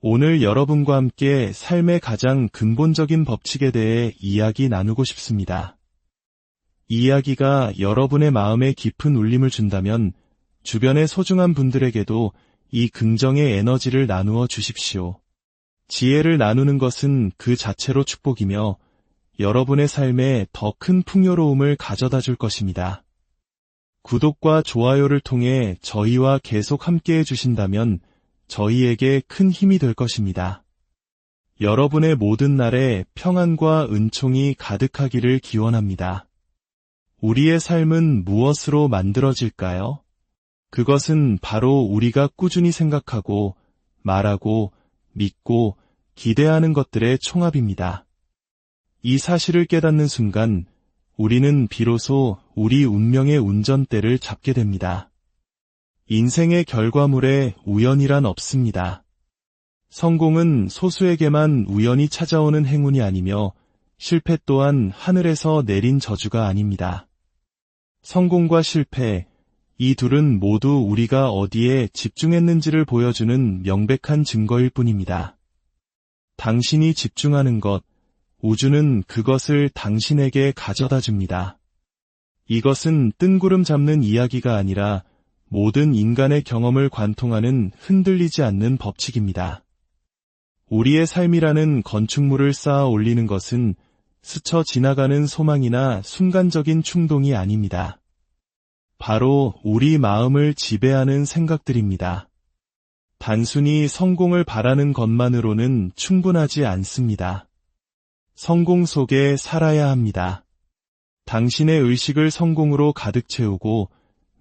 오늘 여러분과 함께 삶의 가장 근본적인 법칙에 대해 이야기 나누고 싶습니다. 이 이야기가 여러분의 마음에 깊은 울림을 준다면 주변의 소중한 분들에게도 이 긍정의 에너지를 나누어 주십시오. 지혜를 나누는 것은 그 자체로 축복이며 여러분의 삶에 더 큰 풍요로움을 가져다 줄 것입니다. 구독과 좋아요를 통해 저희와 계속 함께해 주신다면 저희에게 큰 힘이 될 것입니다. 여러분의 모든 날에 평안과 은총이 가득하기를 기원합니다. 우리의 삶은 무엇으로 만들어질까요? 그것은 바로 우리가 꾸준히 생각하고, 말하고, 믿고, 기대하는 것들의 총합입니다. 이 사실을 깨닫는 순간, 우리는 비로소 우리 운명의 운전대를 잡게 됩니다. 인생의 결과물에 우연이란 없습니다. 성공은 소수에게만 우연히 찾아오는 행운이 아니며 실패 또한 하늘에서 내린 저주가 아닙니다. 성공과 실패, 이 둘은 모두 우리가 어디에 집중했는지를 보여주는 명백한 증거일 뿐입니다. 당신이 집중하는 것, 우주는 그것을 당신에게 가져다 줍니다. 이것은 뜬구름 잡는 이야기가 아니라 모든 인간의 경험을 관통하는 흔들리지 않는 법칙입니다. 우리의 삶이라는 건축물을 쌓아 올리는 것은 스쳐 지나가는 소망이나 순간적인 충동이 아닙니다. 바로 우리 마음을 지배하는 생각들입니다. 단순히 성공을 바라는 것만으로는 충분하지 않습니다. 성공 속에 살아야 합니다. 당신의 의식을 성공으로 가득 채우고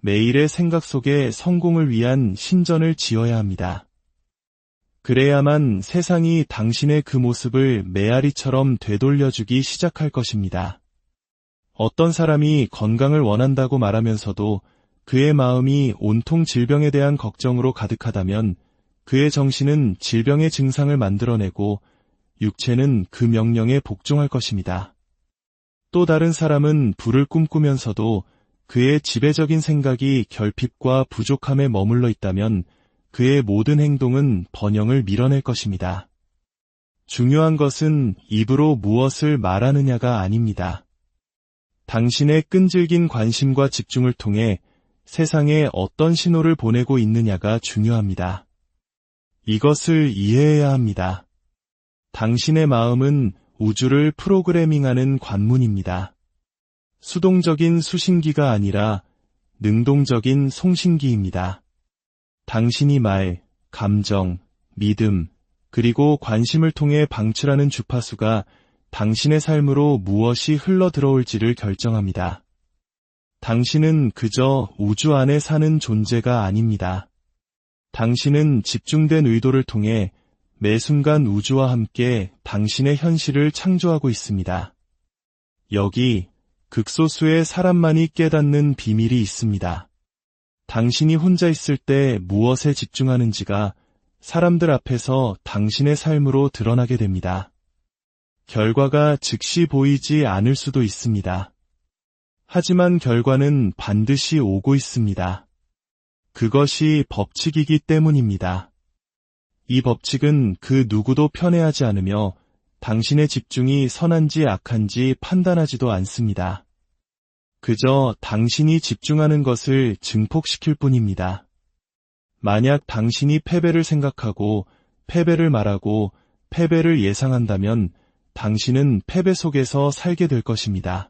매일의 생각 속에 성공을 위한 신전을 지어야 합니다. 그래야만 세상이 당신의 그 모습을 메아리처럼 되돌려주기 시작할 것입니다. 어떤 사람이 건강을 원한다고 말하면서도 그의 마음이 온통 질병에 대한 걱정으로 가득하다면 그의 정신은 질병의 증상을 만들어내고 육체는 그 명령에 복종할 것입니다. 또 다른 사람은 부를 꿈꾸면서도 그의 지배적인 생각이 결핍과 부족함에 머물러 있다면 그의 모든 행동은 번영을 밀어낼 것입니다. 중요한 것은 입으로 무엇을 말하느냐가 아닙니다. 당신의 끈질긴 관심과 집중을 통해 세상에 어떤 신호를 보내고 있느냐가 중요합니다. 이것을 이해해야 합니다. 당신의 마음은 우주를 프로그래밍하는 관문입니다. 수동적인 수신기가 아니라 능동적인 송신기입니다. 당신이 말, 감정, 믿음, 그리고 관심을 통해 방출하는 주파수가 당신의 삶으로 무엇이 흘러들어올지를 결정합니다. 당신은 그저 우주 안에 사는 존재가 아닙니다. 당신은 집중된 의도를 통해 매 순간 우주와 함께 당신의 현실을 창조하고 있습니다. 여기 극소수의 사람만이 깨닫는 비밀이 있습니다. 당신이 혼자 있을 때 무엇에 집중하는지가 사람들 앞에서 당신의 삶으로 드러나게 됩니다. 결과가 즉시 보이지 않을 수도 있습니다. 하지만 결과는 반드시 오고 있습니다. 그것이 법칙이기 때문입니다. 이 법칙은 그 누구도 편애하지 않으며 당신의 집중이 선한지 악한지 판단하지도 않습니다. 그저 당신이 집중하는 것을 증폭시킬 뿐입니다. 만약 당신이 패배를 생각하고 패배를 말하고 패배를 예상한다면 당신은 패배 속에서 살게 될 것입니다.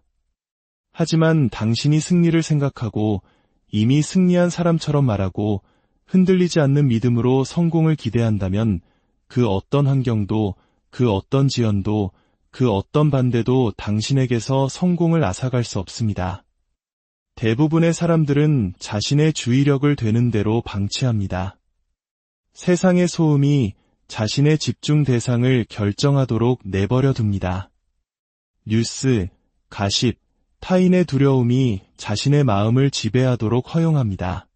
하지만 당신이 승리를 생각하고 이미 승리한 사람처럼 말하고 흔들리지 않는 믿음으로 성공을 기대한다면 그 어떤 환경도, 그 어떤 지연도, 그 어떤 반대도 당신에게서 성공을 앗아갈 수 없습니다. 대부분의 사람들은 자신의 주의력을 되는 대로 방치합니다. 세상의 소음이 자신의 집중 대상을 결정하도록 내버려 둡니다. 뉴스, 가십, 타인의 두려움이 자신의 마음을 지배하도록 허용합니다.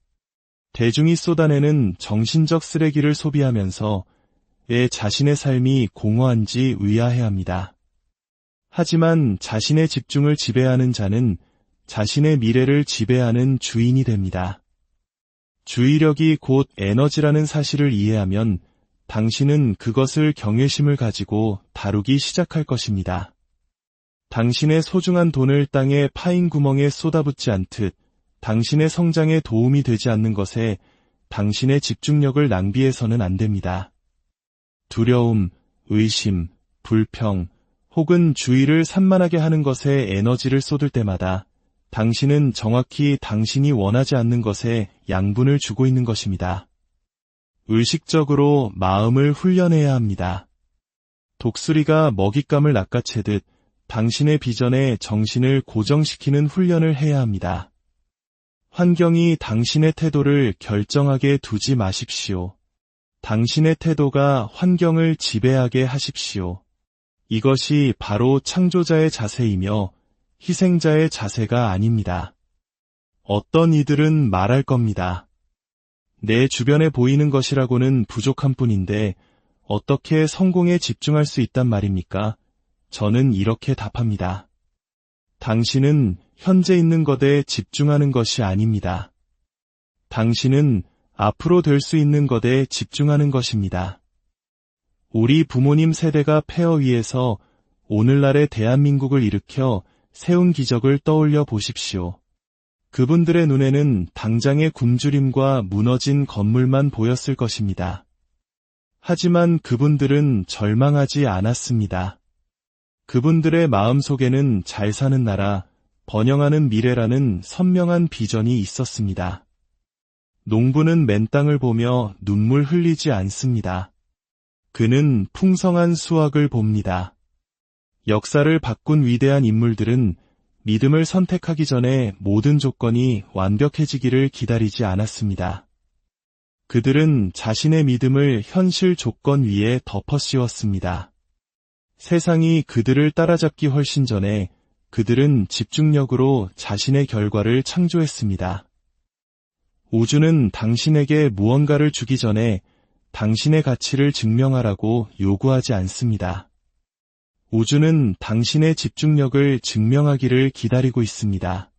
대중이 쏟아내는 정신적 쓰레기를 소비하면서 왜 자신의 삶이 공허한지 의아해합니다. 하지만 자신의 집중을 지배하는 자는 자신의 미래를 지배하는 주인이 됩니다. 주의력이 곧 에너지라는 사실을 이해하면 당신은 그것을 경외심을 가지고 다루기 시작할 것입니다. 당신의 소중한 돈을 땅에 파인 구멍에 쏟아붓지 않듯 당신의 성장에 도움이 되지 않는 것에 당신의 집중력을 낭비해서는 안 됩니다. 두려움, 의심, 불평, 혹은 주의를 산만하게 하는 것에 에너지를 쏟을 때마다 당신은 정확히 당신이 원하지 않는 것에 양분을 주고 있는 것입니다. 의식적으로 마음을 훈련해야 합니다. 독수리가 먹잇감을 낚아채듯 당신의 비전에 정신을 고정시키는 훈련을 해야 합니다. 환경이 당신의 태도를 결정하게 두지 마십시오. 당신의 태도가 환경을 지배하게 하십시오. 이것이 바로 창조자의 자세이며 희생자의 자세가 아닙니다. 어떤 이들은 말할 겁니다. 내 주변에 보이는 것이라고는 부족한 뿐인데 어떻게 성공에 집중할 수 있단 말입니까? 저는 이렇게 답합니다. 당신은 현재 있는 것에 집중하는 것이 아닙니다. 당신은 앞으로 될 수 있는 것에 집중하는 것입니다. 우리 부모님 세대가 폐허 위에서 오늘날의 대한민국을 일으켜 세운 기적을 떠올려 보십시오. 그분들의 눈에는 당장의 굶주림과 무너진 건물만 보였을 것입니다. 하지만 그분들은 절망하지 않았습니다. 그분들의 마음속에는 잘 사는 나라, 번영하는 미래라는 선명한 비전이 있었습니다. 농부는 맨 땅을 보며 눈물 흘리지 않습니다. 그는 풍성한 수확을 봅니다. 역사를 바꾼 위대한 인물들은 믿음을 선택하기 전에 모든 조건이 완벽해지기를 기다리지 않았습니다. 그들은 자신의 믿음을 현실 조건 위에 덮어씌웠습니다. 세상이 그들을 따라잡기 훨씬 전에 그들은 집중력으로 자신의 결과를 창조했습니다. 우주는 당신에게 무언가를 주기 전에 당신의 가치를 증명하라고 요구하지 않습니다. 우주는 당신의 집중력을 증명하기를 기다리고 있습니다.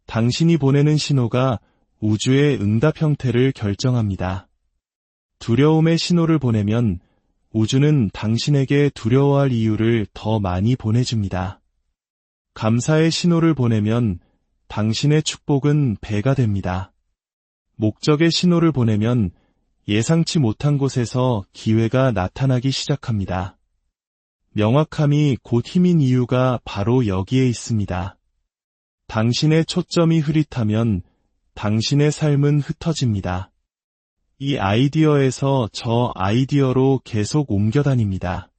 당신이 보내는 신호가 우주의 응답 형태를 결정합니다. 두려움의 신호를 보내면 우주는 당신에게 두려워할 이유를 더 많이 보내줍니다. 감사의 신호를 보내면 당신의 축복은 배가 됩니다. 목적의 신호를 보내면 예상치 못한 곳에서 기회가 나타나기 시작합니다. 명확함이 곧 힘인 이유가 바로 여기에 있습니다. 당신의 초점이 흐릿하면 당신의 삶은 흩어집니다. 이 아이디어에서 저 아이디어로 계속 옮겨다닙니다.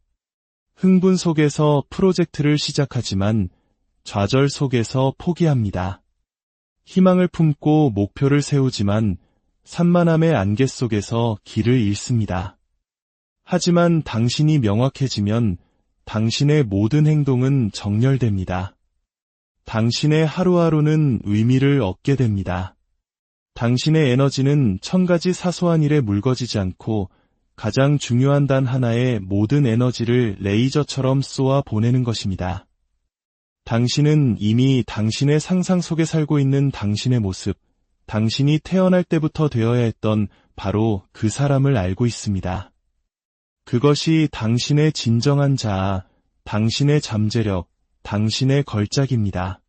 흥분 속에서 프로젝트를 시작하지만 좌절 속에서 포기합니다. 희망을 품고 목표를 세우지만 산만함의 안개 속에서 길을 잃습니다. 하지만 당신이 명확해지면 당신의 모든 행동은 정렬됩니다. 당신의 하루하루는 의미를 얻게 됩니다. 당신의 에너지는 1000가지 사소한 일에 물거지지 않고 가장 중요한 단 하나에 모든 에너지를 레이저처럼 쏘아 보내는 것입니다. 당신은 이미 당신의 상상 속에 살고 있는 당신의 모습, 당신이 태어날 때부터 되어야 했던 바로 그 사람을 알고 있습니다. 그것이 당신의 진정한 자아, 당신의 잠재력, 당신의 걸작입니다.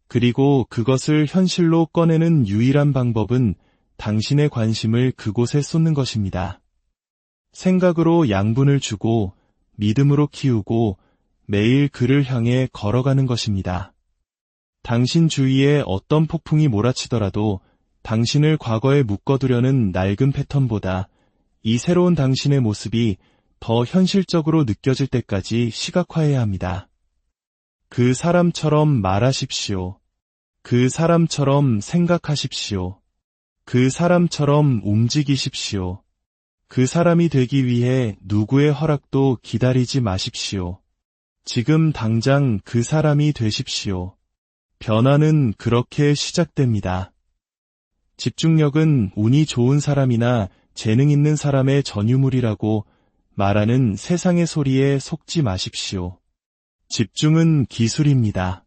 그리고 그것을 현실로 꺼내는 유일한 방법은 당신의 관심을 그곳에 쏟는 것입니다. 생각으로 양분을 주고 믿음으로 키우고 매일 그를 향해 걸어가는 것입니다. 당신 주위에 어떤 폭풍이 몰아치더라도 당신을 과거에 묶어두려는 낡은 패턴보다 이 새로운 당신의 모습이 더 현실적으로 느껴질 때까지 시각화해야 합니다. 그 사람처럼 말하십시오. 그 사람처럼 생각하십시오. 그 사람처럼 움직이십시오. 그 사람이 되기 위해 누구의 허락도 기다리지 마십시오. 지금 당장 그 사람이 되십시오. 변화는 그렇게 시작됩니다. 집중력은 운이 좋은 사람이나 재능 있는 사람의 전유물이라고 말하는 세상의 소리에 속지 마십시오. 집중은 기술입니다.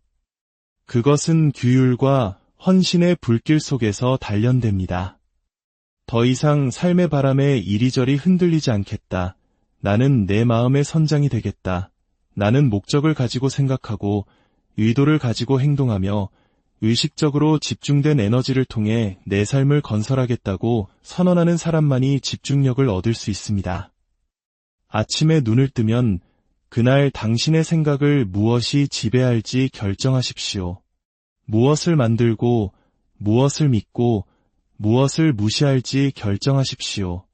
그것은 규율과 헌신의 불길 속에서 단련됩니다. 더 이상 삶의 바람에 이리저리 흔들리지 않겠다. 나는 내 마음의 선장이 되겠다. 나는 목적을 가지고 생각하고 의도를 가지고 행동하며 의식적으로 집중된 에너지를 통해 내 삶을 건설하겠다고 선언하는 사람만이 집중력을 얻을 수 있습니다. 아침에 눈을 뜨면 그날 당신의 생각을 무엇이 지배할지 결정하십시오. 무엇을 만들고 무엇을 믿고 무엇을 무시할지 결정하십시오.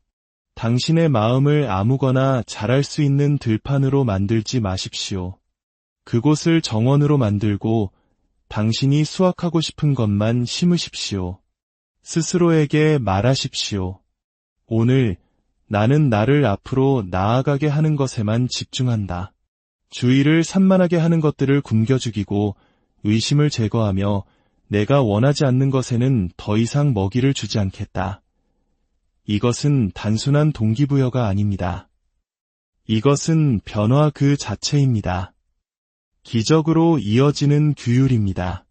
당신의 마음을 아무거나 잘할 수 있는 들판으로 만들지 마십시오. 그곳을 정원으로 만들고 당신이 수확하고 싶은 것만 심으십시오. 스스로에게 말하십시오. 오늘 나는 나를 앞으로 나아가게 하는 것에만 집중한다. 주의를 산만하게 하는 것들을 굶겨 죽이고 의심을 제거하며 내가 원하지 않는 것에는 더 이상 먹이를 주지 않겠다. 이것은 단순한 동기부여가 아닙니다. 이것은 변화 그 자체입니다. 기적으로 이어지는 규율입니다.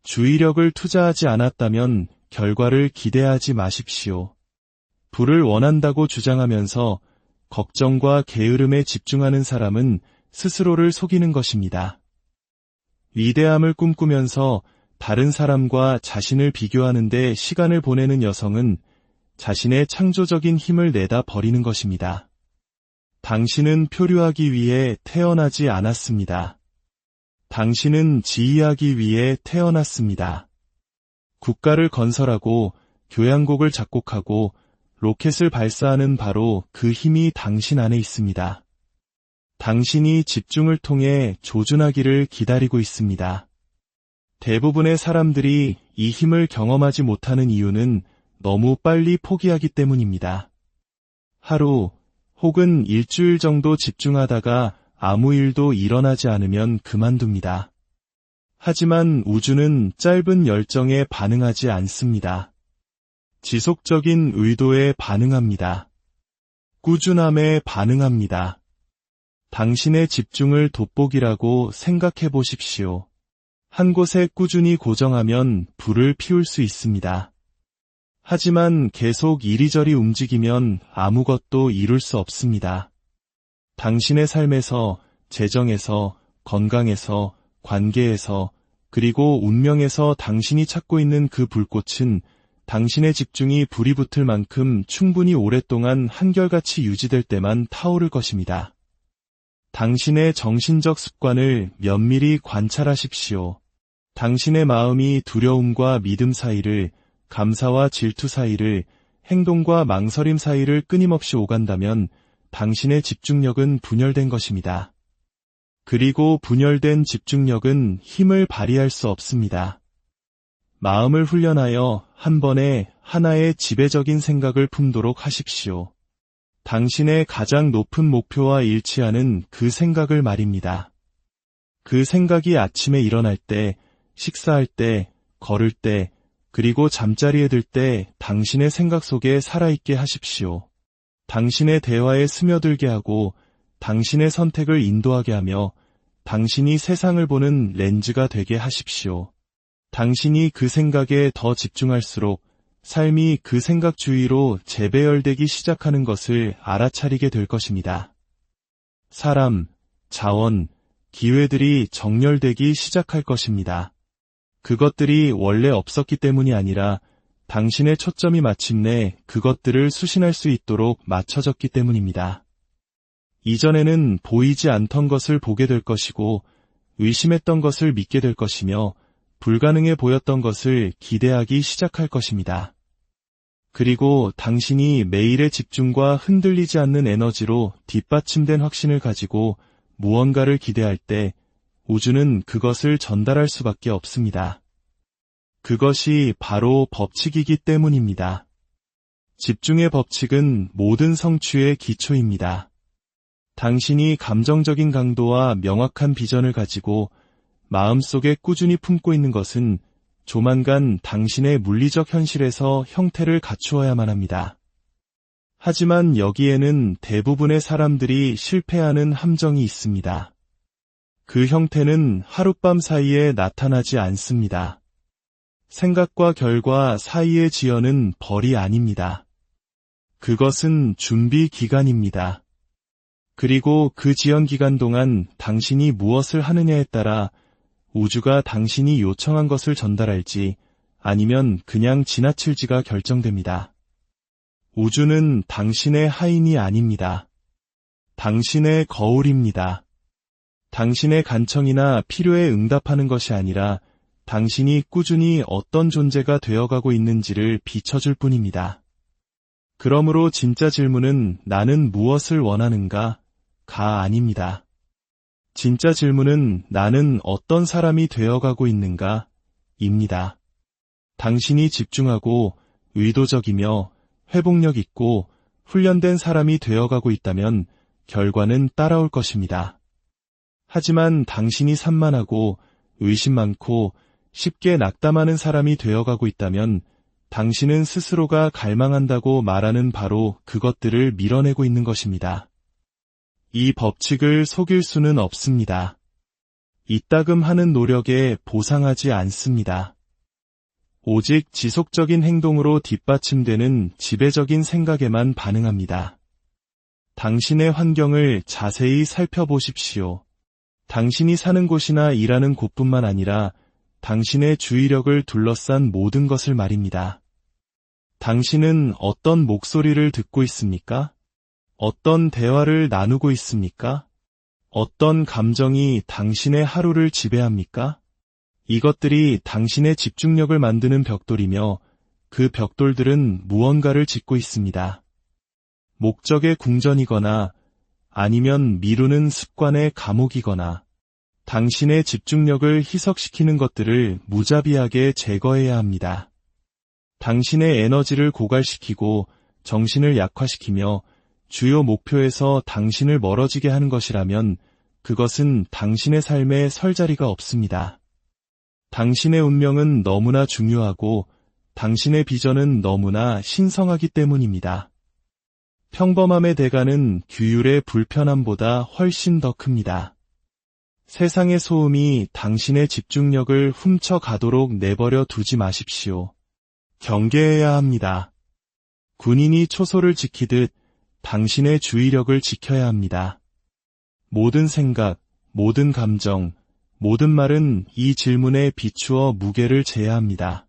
주의력을 투자하지 않았다면 결과를 기대하지 마십시오. 부를 원한다고 주장하면서 걱정과 게으름에 집중하는 사람은 스스로를 속이는 것입니다. 위대함을 꿈꾸면서 다른 사람과 자신을 비교하는 데 시간을 보내는 여성은 자신의 창조적인 힘을 내다 버리는 것입니다. 당신은 표류하기 위해 태어나지 않았습니다. 당신은 지휘하기 위해 태어났습니다. 국가를 건설하고 교향곡을 작곡하고 로켓을 발사하는 바로 그 힘이 당신 안에 있습니다. 당신이 집중을 통해 조준하기를 기다리고 있습니다. 대부분의 사람들이 이 힘을 경험하지 못하는 이유는 너무 빨리 포기하기 때문입니다. 하루 혹은 일주일 정도 집중하다가 아무 일도 일어나지 않으면 그만둡니다. 하지만 우주는 짧은 열정에 반응하지 않습니다. 지속적인 의도에 반응합니다. 꾸준함에 반응합니다. 당신의 집중을 돋보기라고 생각해 보십시오. 한 곳에 꾸준히 고정하면 불을 피울 수 있습니다. 하지만 계속 이리저리 움직이면 아무것도 이룰 수 없습니다. 당신의 삶에서, 재정에서, 건강에서, 관계에서, 그리고 운명에서 당신이 찾고 있는 그 불꽃은 당신의 집중이 불이 붙을 만큼 충분히 오랫동안 한결같이 유지될 때만 타오를 것입니다. 당신의 정신적 습관을 면밀히 관찰하십시오. 당신의 마음이 두려움과 믿음 사이를, 감사와 질투 사이를, 행동과 망설임 사이를 끊임없이 오간다면 당신의 집중력은 분열된 것입니다. 그리고 분열된 집중력은 힘을 발휘할 수 없습니다. 마음을 훈련하여 한 번에 하나의 지배적인 생각을 품도록 하십시오. 당신의 가장 높은 목표와 일치하는 그 생각을 말입니다. 그 생각이 아침에 일어날 때, 식사할 때, 걸을 때, 그리고 잠자리에 들 때 당신의 생각 속에 살아있게 하십시오. 당신의 대화에 스며들게 하고 당신의 선택을 인도하게 하며 당신이 세상을 보는 렌즈가 되게 하십시오. 당신이 그 생각에 더 집중할수록 삶이 그 생각 주위로 재배열되기 시작하는 것을 알아차리게 될 것입니다. 사람, 자원, 기회들이 정렬되기 시작할 것입니다. 그것들이 원래 없었기 때문이 아니라 당신의 초점이 마침내 그것들을 수신할 수 있도록 맞춰졌기 때문입니다. 이전에는 보이지 않던 것을 보게 될 것이고 의심했던 것을 믿게 될 것이며 불가능해 보였던 것을 기대하기 시작할 것입니다. 그리고 당신이 매일의 집중과 흔들리지 않는 에너지로 뒷받침된 확신을 가지고 무언가를 기대할 때 우주는 그것을 전달할 수밖에 없습니다. 그것이 바로 법칙이기 때문입니다. 집중의 법칙은 모든 성취의 기초입니다. 당신이 감정적인 강도와 명확한 비전을 가지고 마음속에 꾸준히 품고 있는 것은 조만간 당신의 물리적 현실에서 형태를 갖추어야만 합니다. 하지만 여기에는 대부분의 사람들이 실패하는 함정이 있습니다. 그 형태는 하룻밤 사이에 나타나지 않습니다. 생각과 결과 사이의 지연은 벌이 아닙니다. 그것은 준비 기간입니다. 그리고 그 지연 기간 동안 당신이 무엇을 하느냐에 따라 우주가 당신이 요청한 것을 전달할지 아니면 그냥 지나칠지가 결정됩니다. 우주는 당신의 하인이 아닙니다. 당신의 거울입니다. 당신의 간청이나 필요에 응답하는 것이 아니라 당신이 꾸준히 어떤 존재가 되어가고 있는지를 비춰줄 뿐입니다. 그러므로 진짜 질문은 나는 무엇을 원하는가? 가 아닙니다. 진짜 질문은 나는 어떤 사람이 되어가고 있는가? 입니다. 당신이 집중하고 의도적이며 회복력 있고 훈련된 사람이 되어가고 있다면 결과는 따라올 것입니다. 하지만 당신이 산만하고 의심 많고 쉽게 낙담하는 사람이 되어가고 있다면 당신은 스스로가 갈망한다고 말하는 바로 그것들을 밀어내고 있는 것입니다. 이 법칙을 속일 수는 없습니다. 이따금 하는 노력에 보상하지 않습니다. 오직 지속적인 행동으로 뒷받침되는 지배적인 생각에만 반응합니다. 당신의 환경을 자세히 살펴보십시오. 당신이 사는 곳이나 일하는 곳뿐만 아니라 당신의 주의력을 둘러싼 모든 것을 말입니다. 당신은 어떤 목소리를 듣고 있습니까? 어떤 대화를 나누고 있습니까? 어떤 감정이 당신의 하루를 지배합니까? 이것들이 당신의 집중력을 만드는 벽돌이며 그 벽돌들은 무언가를 짓고 있습니다. 목적의 궁전이거나 아니면 미루는 습관의 감옥이거나 당신의 집중력을 희석시키는 것들을 무자비하게 제거해야 합니다. 당신의 에너지를 고갈시키고 정신을 약화시키며 주요 목표에서 당신을 멀어지게 하는 것이라면 그것은 당신의 삶에 설 자리가 없습니다. 당신의 운명은 너무나 중요하고 당신의 비전은 너무나 신성하기 때문입니다. 평범함의 대가는 규율의 불편함보다 훨씬 더 큽니다. 세상의 소음이 당신의 집중력을 훔쳐가도록 내버려 두지 마십시오. 경계해야 합니다. 군인이 초소를 지키듯 당신의 주의력을 지켜야 합니다. 모든 생각, 모든 감정, 모든 말은 이 질문에 비추어 무게를 재야 합니다.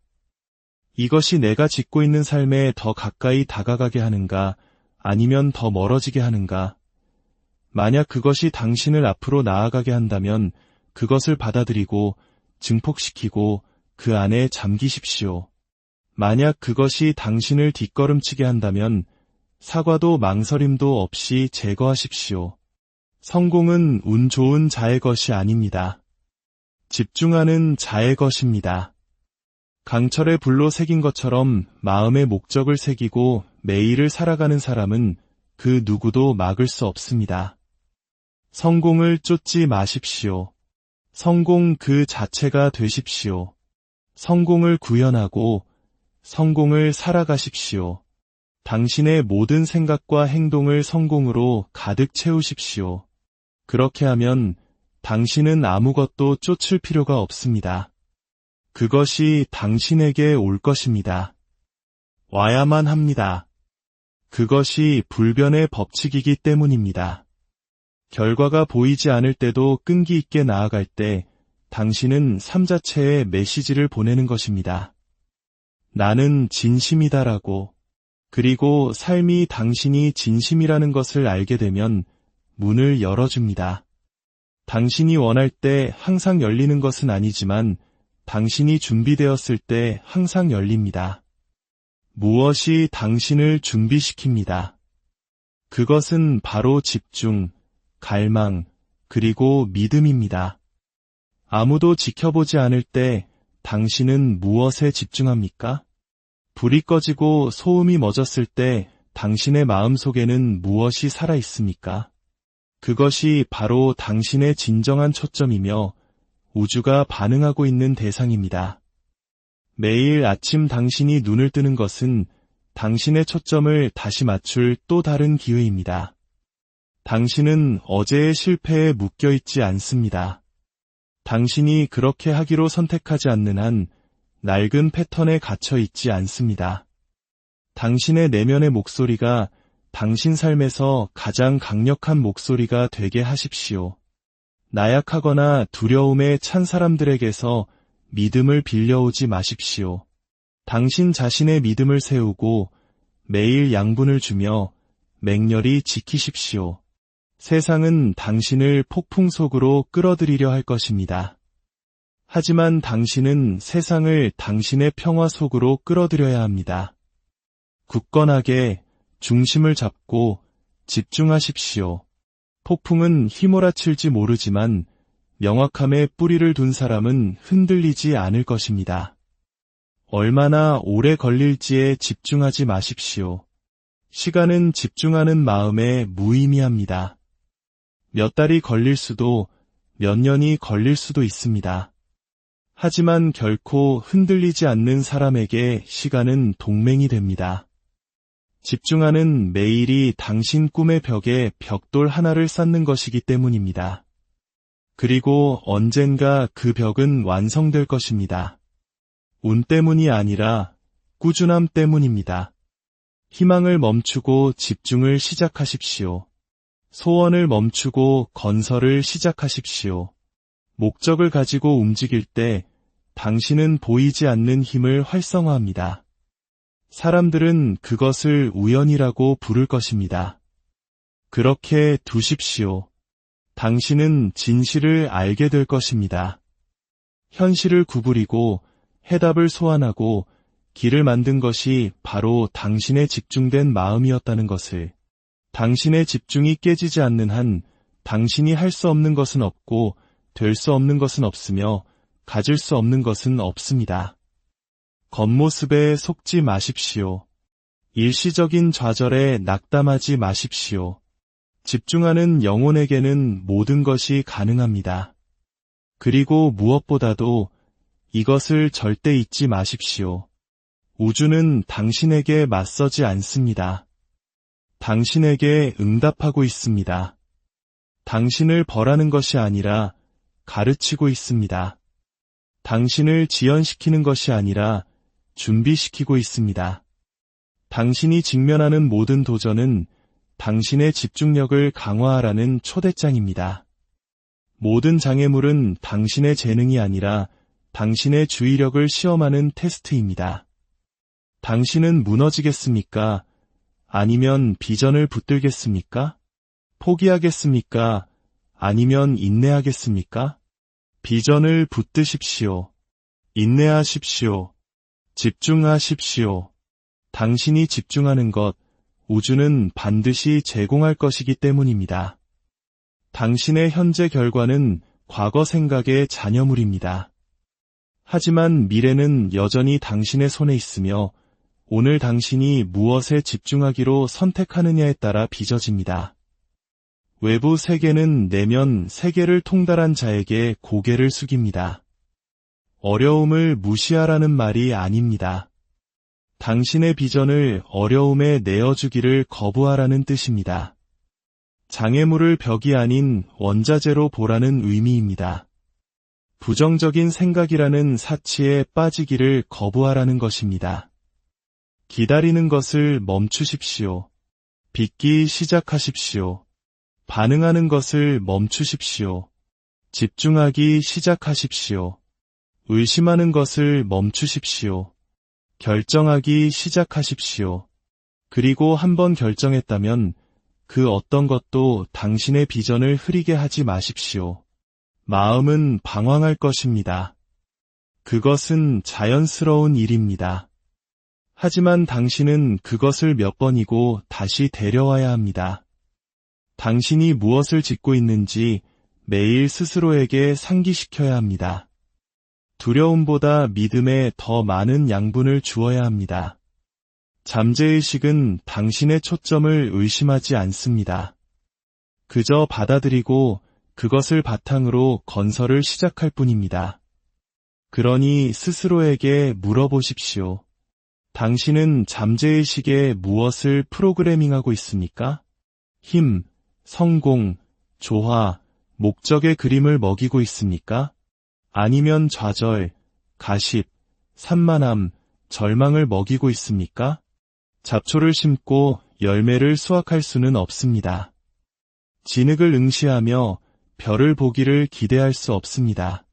이것이 내가 짓고 있는 삶에 더 가까이 다가가게 하는가, 아니면 더 멀어지게 하는가? 만약 그것이 당신을 앞으로 나아가게 한다면 그것을 받아들이고 증폭시키고 그 안에 잠기십시오. 만약 그것이 당신을 뒷걸음치게 한다면 사과도 망설임도 없이 제거하십시오. 성공은 운 좋은 자의 것이 아닙니다. 집중하는 자의 것입니다. 강철의 불로 새긴 것처럼 마음의 목적을 새기고 매일을 살아가는 사람은 그 누구도 막을 수 없습니다. 성공을 쫓지 마십시오. 성공 그 자체가 되십시오. 성공을 구현하고 성공을 살아가십시오. 당신의 모든 생각과 행동을 성공으로 가득 채우십시오. 그렇게 하면 당신은 아무것도 쫓을 필요가 없습니다. 그것이 당신에게 올 것입니다. 와야만 합니다. 그것이 불변의 법칙이기 때문입니다. 결과가 보이지 않을 때도 끈기 있게 나아갈 때 당신은 삶 자체에 메시지를 보내는 것입니다. 나는 진심이다라고. 그리고 삶이 당신이 진심이라는 것을 알게 되면 문을 열어줍니다. 당신이 원할 때 항상 열리는 것은 아니지만 당신이 준비되었을 때 항상 열립니다. 무엇이 당신을 준비시킵니다. 그것은 바로 집중, 갈망, 그리고 믿음입니다. 아무도 지켜보지 않을 때 당신은 무엇에 집중합니까? 불이 꺼지고 소음이 멎었을 때 당신의 마음속에는 무엇이 살아있습니까? 그것이 바로 당신의 진정한 초점이며 우주가 반응하고 있는 대상입니다. 매일 아침 당신이 눈을 뜨는 것은 당신의 초점을 다시 맞출 또 다른 기회입니다. 당신은 어제의 실패에 묶여있지 않습니다. 당신이 그렇게 하기로 선택하지 않는 한 낡은 패턴에 갇혀 있지 않습니다. 당신의 내면의 목소리가 당신 삶에서 가장 강력한 목소리가 되게 하십시오. 나약하거나 두려움에 찬 사람들에게서 믿음을 빌려오지 마십시오. 당신 자신의 믿음을 세우고 매일 양분을 주며 맹렬히 지키십시오. 세상은 당신을 폭풍 속으로 끌어들이려 할 것입니다. 하지만 당신은 세상을 당신의 평화 속으로 끌어들여야 합니다. 굳건하게 중심을 잡고 집중하십시오. 폭풍은 휘몰아칠지 모르지만 명확함에 뿌리를 둔 사람은 흔들리지 않을 것입니다. 얼마나 오래 걸릴지에 집중하지 마십시오. 시간은 집중하는 마음에 무의미합니다. 몇 달이 걸릴 수도 몇 년이 걸릴 수도 있습니다. 하지만 결코 흔들리지 않는 사람에게 시간은 동맹이 됩니다. 집중하는 매일이 당신 꿈의 벽에 벽돌 하나를 쌓는 것이기 때문입니다. 그리고 언젠가 그 벽은 완성될 것입니다. 운 때문이 아니라 꾸준함 때문입니다. 희망을 멈추고 집중을 시작하십시오. 소원을 멈추고 건설을 시작하십시오. 목적을 가지고 움직일 때 당신은 보이지 않는 힘을 활성화합니다. 사람들은 그것을 우연이라고 부를 것입니다. 그렇게 두십시오. 당신은 진실을 알게 될 것입니다. 현실을 구부리고 해답을 소환하고 길을 만든 것이 바로 당신의 집중된 마음이었다는 것을, 당신의 집중이 깨지지 않는 한 당신이 할 수 없는 것은 없고 될 수 없는 것은 없으며 가질 수 없는 것은 없습니다. 겉모습에 속지 마십시오. 일시적인 좌절에 낙담하지 마십시오. 집중하는 영혼에게는 모든 것이 가능합니다. 그리고 무엇보다도 이것을 절대 잊지 마십시오. 우주는 당신에게 맞서지 않습니다. 당신에게 응답하고 있습니다. 당신을 벌하는 것이 아니라 가르치고 있습니다. 당신을 지연시키는 것이 아니라 준비시키고 있습니다. 당신이 직면하는 모든 도전은 당신의 집중력을 강화하라는 초대장입니다. 모든 장애물은 당신의 재능이 아니라 당신의 주의력을 시험하는 테스트입니다. 당신은 무너지겠습니까? 아니면 비전을 붙들겠습니까? 포기하겠습니까? 아니면 인내하겠습니까? 비전을 붙드십시오. 인내하십시오. 집중하십시오. 당신이 집중하는 것, 우주는 반드시 제공할 것이기 때문입니다. 당신의 현재 결과는 과거 생각의 잔여물입니다. 하지만 미래는 여전히 당신의 손에 있으며 오늘 당신이 무엇에 집중하기로 선택하느냐에 따라 빚어집니다. 외부 세계는 내면 세계를 통달한 자에게 고개를 숙입니다. 어려움을 무시하라는 말이 아닙니다. 당신의 비전을 어려움에 내어주기를 거부하라는 뜻입니다. 장애물을 벽이 아닌 원자재로 보라는 의미입니다. 부정적인 생각이라는 사치에 빠지기를 거부하라는 것입니다. 기다리는 것을 멈추십시오. 빚기 시작하십시오. 반응하는 것을 멈추십시오. 집중하기 시작하십시오. 의심하는 것을 멈추십시오. 결정하기 시작하십시오. 그리고 한번 결정했다면 그 어떤 것도 당신의 비전을 흐리게 하지 마십시오. 마음은 방황할 것입니다. 그것은 자연스러운 일입니다. 하지만 당신은 그것을 몇 번이고 다시 데려와야 합니다. 당신이 무엇을 짓고 있는지 매일 스스로에게 상기시켜야 합니다. 두려움보다 믿음에 더 많은 양분을 주어야 합니다. 잠재의식은 당신의 초점을 의심하지 않습니다. 그저 받아들이고 그것을 바탕으로 건설을 시작할 뿐입니다. 그러니 스스로에게 물어보십시오. 당신은 잠재의식에 무엇을 프로그래밍하고 있습니까? 힘, 성공, 조화, 목적의 그림을 먹이고 있습니까? 아니면 좌절, 가십, 산만함, 절망을 먹이고 있습니까? 잡초를 심고 열매를 수확할 수는 없습니다. 진흙을 응시하며 별을 보기를 기대할 수 없습니다.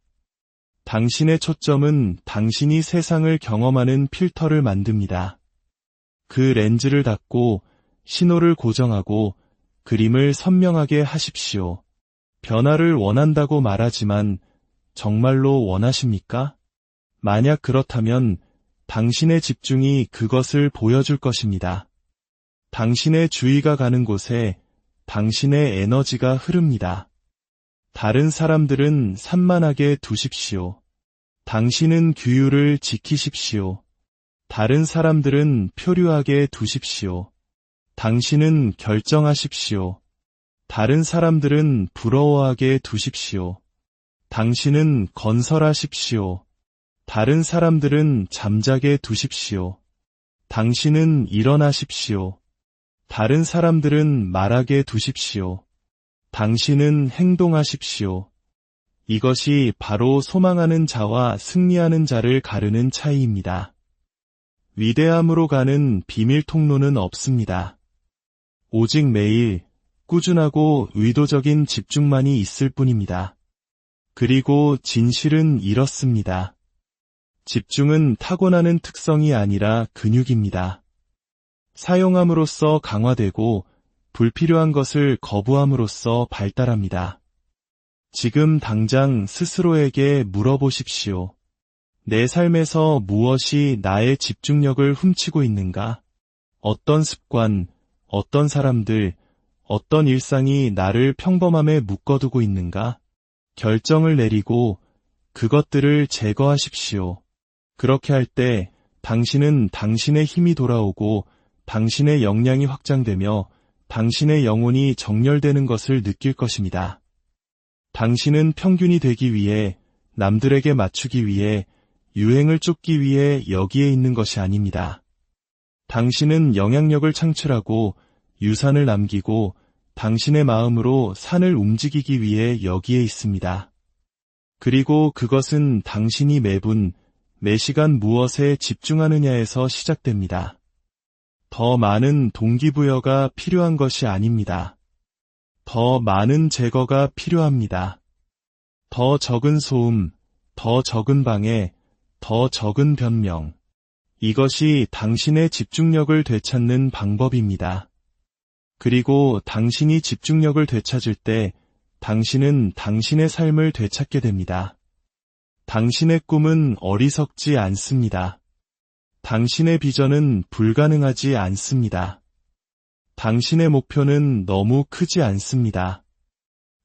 당신의 초점은 당신이 세상을 경험하는 필터를 만듭니다. 그 렌즈를 닫고 신호를 고정하고 그림을 선명하게 하십시오. 변화를 원한다고 말하지만 정말로 원하십니까? 만약 그렇다면 당신의 집중이 그것을 보여줄 것입니다. 당신의 주의가 가는 곳에 당신의 에너지가 흐릅니다. 다른 사람들은 산만하게 두십시오. 당신은 규율을 지키십시오. 다른 사람들은 표류하게 두십시오. 당신은 결정하십시오. 다른 사람들은 부러워하게 두십시오. 당신은 건설하십시오. 다른 사람들은 잠자게 두십시오. 당신은 일어나십시오. 다른 사람들은 말하게 두십시오. 당신은 행동하십시오. 이것이 바로 소망하는 자와 승리하는 자를 가르는 차이입니다. 위대함으로 가는 비밀 통로는 없습니다. 오직 매일 꾸준하고 의도적인 집중만이 있을 뿐입니다. 그리고 진실은 이렇습니다. 집중은 타고나는 특성이 아니라 근육입니다. 사용함으로써 강화되고 불필요한 것을 거부함으로써 발달합니다. 지금 당장 스스로에게 물어보십시오. 내 삶에서 무엇이 나의 집중력을 훔치고 있는가? 어떤 습관, 어떤 사람들, 어떤 일상이 나를 평범함에 묶어두고 있는가? 결정을 내리고 그것들을 제거하십시오. 그렇게 할 때 당신은 당신의 힘이 돌아오고 당신의 역량이 확장되며 당신의 영혼이 정렬되는 것을 느낄 것입니다. 당신은 평균이 되기 위해, 남들에게 맞추기 위해, 유행을 쫓기 위해 여기에 있는 것이 아닙니다. 당신은 영향력을 창출하고 유산을 남기고 당신의 마음으로 산을 움직이기 위해 여기에 있습니다. 그리고 그것은 당신이 매분, 매시간 무엇에 집중하느냐에서 시작됩니다. 더 많은 동기부여가 필요한 것이 아닙니다. 더 많은 제거가 필요합니다. 더 적은 소음, 더 적은 방해, 더 적은 변명. 이것이 당신의 집중력을 되찾는 방법입니다. 그리고 당신이 집중력을 되찾을 때 당신은 당신의 삶을 되찾게 됩니다. 당신의 꿈은 어리석지 않습니다. 당신의 비전은 불가능하지 않습니다. 당신의 목표는 너무 크지 않습니다.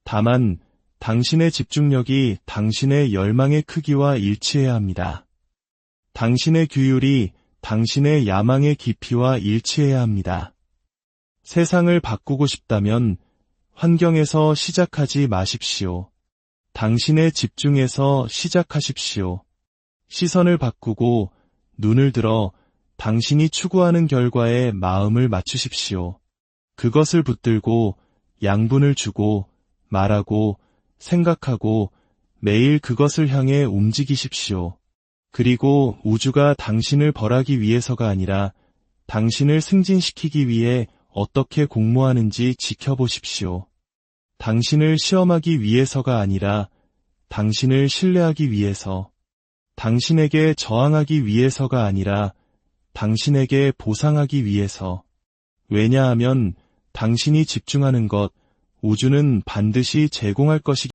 다만 당신의 집중력이 당신의 열망의 크기와 일치해야 합니다. 당신의 규율이 당신의 야망의 깊이와 일치해야 합니다. 세상을 바꾸고 싶다면 환경에서 시작하지 마십시오. 당신의 집중에서 시작하십시오. 시선을 바꾸고 눈을 들어 당신이 추구하는 결과에 마음을 맞추십시오. 그것을 붙들고 양분을 주고 말하고 생각하고 매일 그것을 향해 움직이십시오. 그리고 우주가 당신을 벌하기 위해서가 아니라 당신을 승진시키기 위해 어떻게 공모하는지 지켜보십시오. 당신을 시험하기 위해서가 아니라 당신을 신뢰하기 위해서, 당신에게 저항하기 위해서가 아니라 당신에게 보상하기 위해서. 왜냐하면 당신이 집중하는 것, 우주는 반드시 제공할 것이기